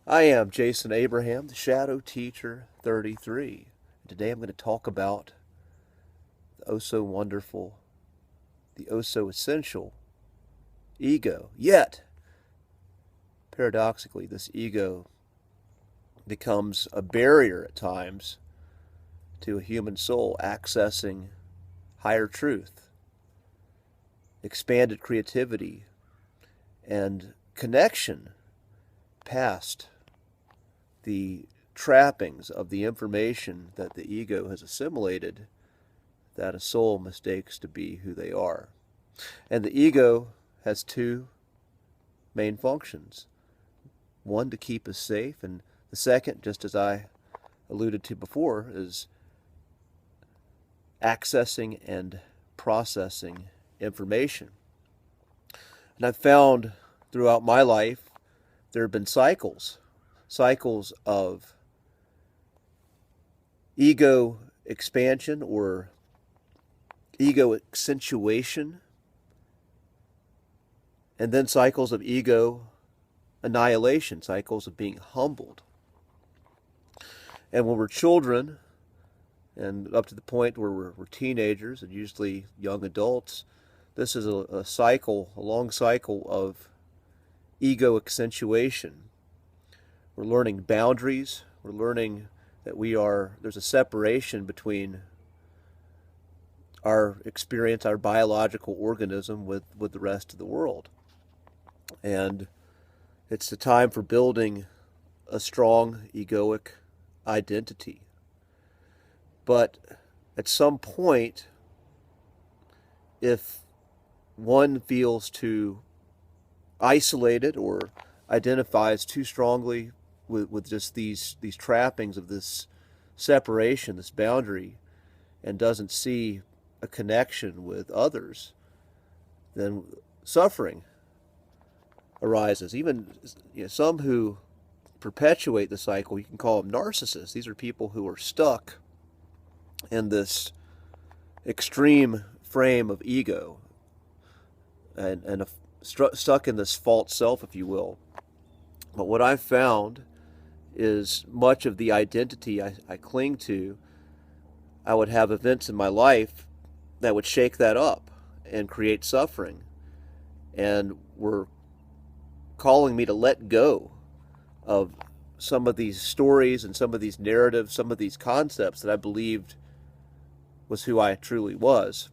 I am Jason Abraham, the Shadow Teacher 33. Today I'm going to talk about the oh so wonderful, the oh so essential ego. Yet, paradoxically, this ego becomes a barrier at times to a human soul accessing higher truth, expanded creativity, and connection past the trappings of the information that the ego has assimilated that a soul mistakes to be who they are. And the ego has two main functions. One, to keep us safe, and the second, just as I alluded to before, is accessing and processing information. And I've found throughout my life there have been cycles of ego expansion or ego accentuation, and then cycles of ego annihilation, cycles of being humbled. And when we're children, and up to the point where we're teenagers and usually young adults, this is a cycle, a long cycle of ego accentuation. We're learning boundaries. We're learning that there's a separation between our experience, our biological organism with the rest of the world. And it's the time for building a strong egoic identity. But at some point, if one feels too isolated or identifies too strongly with just these trappings of this separation, this boundary, and doesn't see a connection with others, then suffering arises. Even some who perpetuate the cycle, you can call them narcissists. These are people who are stuck in this extreme frame of ego and stuck in this false self, if you will. But what I've found is much of the identity I cling to, I would have events in my life that would shake that up and create suffering, and were calling me to let go of some of these stories and some of these narratives, some of these concepts that I believed was who I truly was.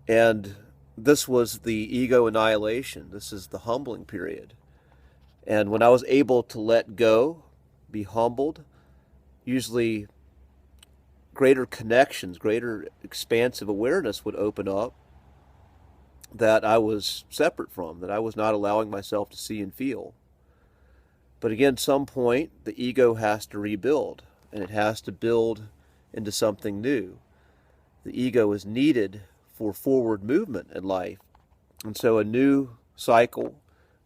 And this was the ego annihilation. This is the humbling period. And when I was able to let go, be humbled, usually greater connections, greater expansive awareness would open up that I was separate from, that I was not allowing myself to see and feel. But again, some point, the ego has to rebuild, and it has to build into something new. The ego is needed for forward movement in life. And so a new cycle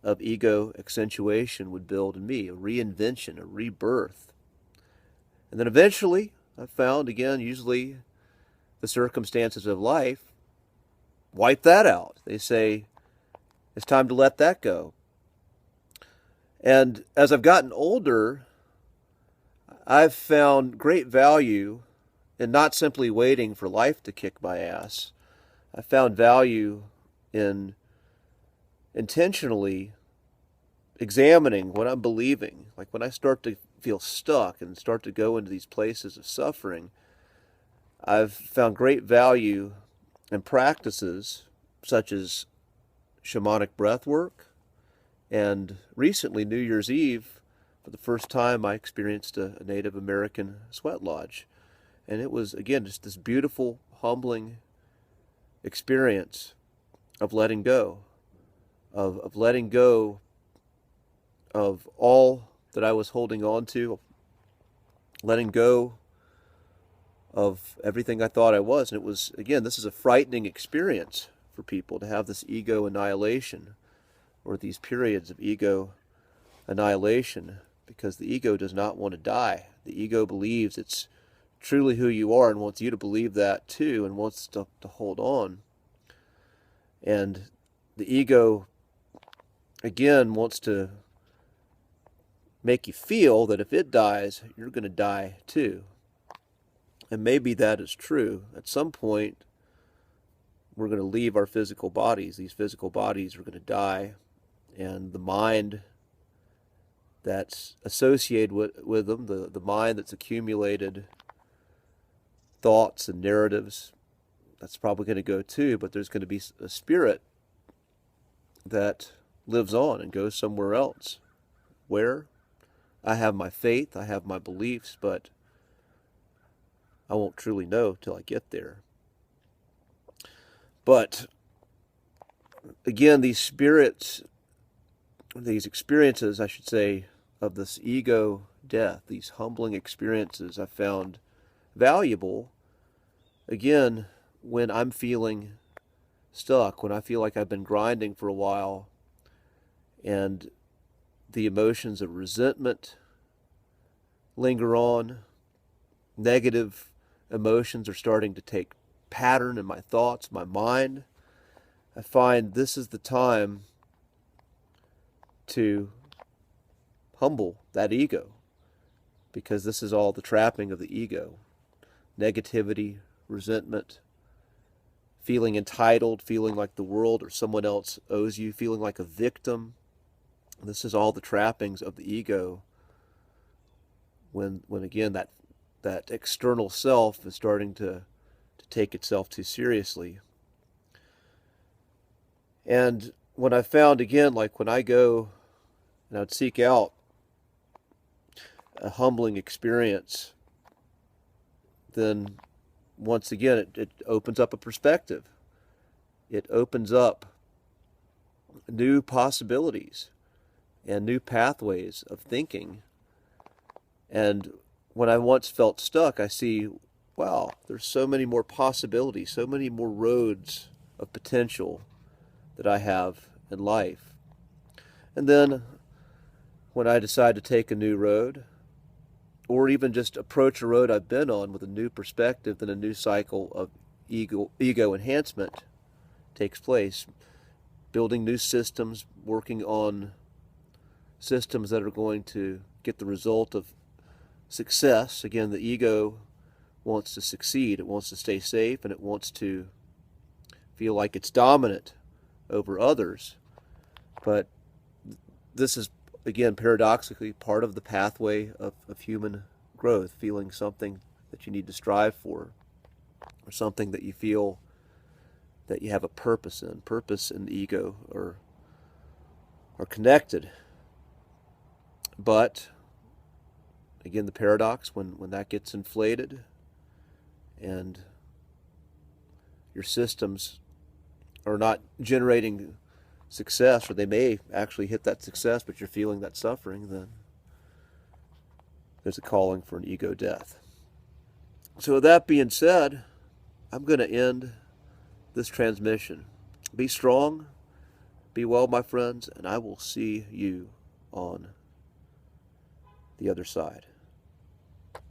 of ego accentuation would build in me, a reinvention, a rebirth. And then eventually, I found, again, usually the circumstances of life wipe that out. They say, it's time to let that go. And as I've gotten older, I've found great value in not simply waiting for life to kick my ass. I found value in intentionally examining what I'm believing. Like when I start to feel stuck and start to go into these places of suffering, I've found great value in practices such as shamanic breath work. And recently, New Year's Eve, for the first time, I experienced a Native American sweat lodge. And it was, again, just this beautiful, humbling experience of letting go, of letting go of all that I was holding on to, letting go of everything I thought I was. And it was, again, this is a frightening experience for people to have this ego annihilation, or these periods of ego annihilation, because the ego does not want to die. The ego believes it's truly who you are and wants you to believe that too, and wants to hold on. And the ego, again, wants to make you feel that if it dies, you're going to die too. And maybe that is true. At some point, we're going to leave our physical bodies. These physical bodies are going to die, and the mind that's associated with them, the mind that's accumulated thoughts and narratives, that's probably going to go too, but there's going to be a spirit that lives on and goes somewhere else. Where? I have my faith, I have my beliefs, but I won't truly know till I get there. But again, these spirits, these experiences, I should say, of this ego death, these humbling experiences, I found valuable, again, when I'm feeling stuck, when I feel like I've been grinding for a while and the emotions of resentment linger on, negative emotions are starting to take pattern in my thoughts, my mind. I find this is the time to humble that ego, because this is all the trapping of the ego. Negativity, resentment, feeling entitled, feeling like the world or someone else owes you, feeling like a victim. This is all the trappings of the ego when again that external self is starting to take itself too seriously. And when I found, again, like when I go and I'd seek out a humbling experience, then once again it opens up a perspective. It opens up new possibilities and new pathways of thinking. And when I once felt stuck, I see, wow, there's so many more possibilities, so many more roads of potential that I have in life. And then when I decide to take a new road, or even just approach a road I've been on with a new perspective, then a new cycle of ego enhancement takes place. Building new systems, working on systems that are going to get the result of success. Again, the ego wants to succeed. It wants to stay safe, and it wants to feel like it's dominant over others. But this is, again, paradoxically, part of the pathway of human growth, feeling something that you need to strive for, or something that you feel that you have a purpose in. Purpose and ego are connected. But again, the paradox, when that gets inflated and your systems are not generating success, or they may actually hit that success, but you're feeling that suffering, then there's a calling for an ego death. So with that being said, I'm going to end this transmission. Be strong, be well, my friends, and I will see you on the other side.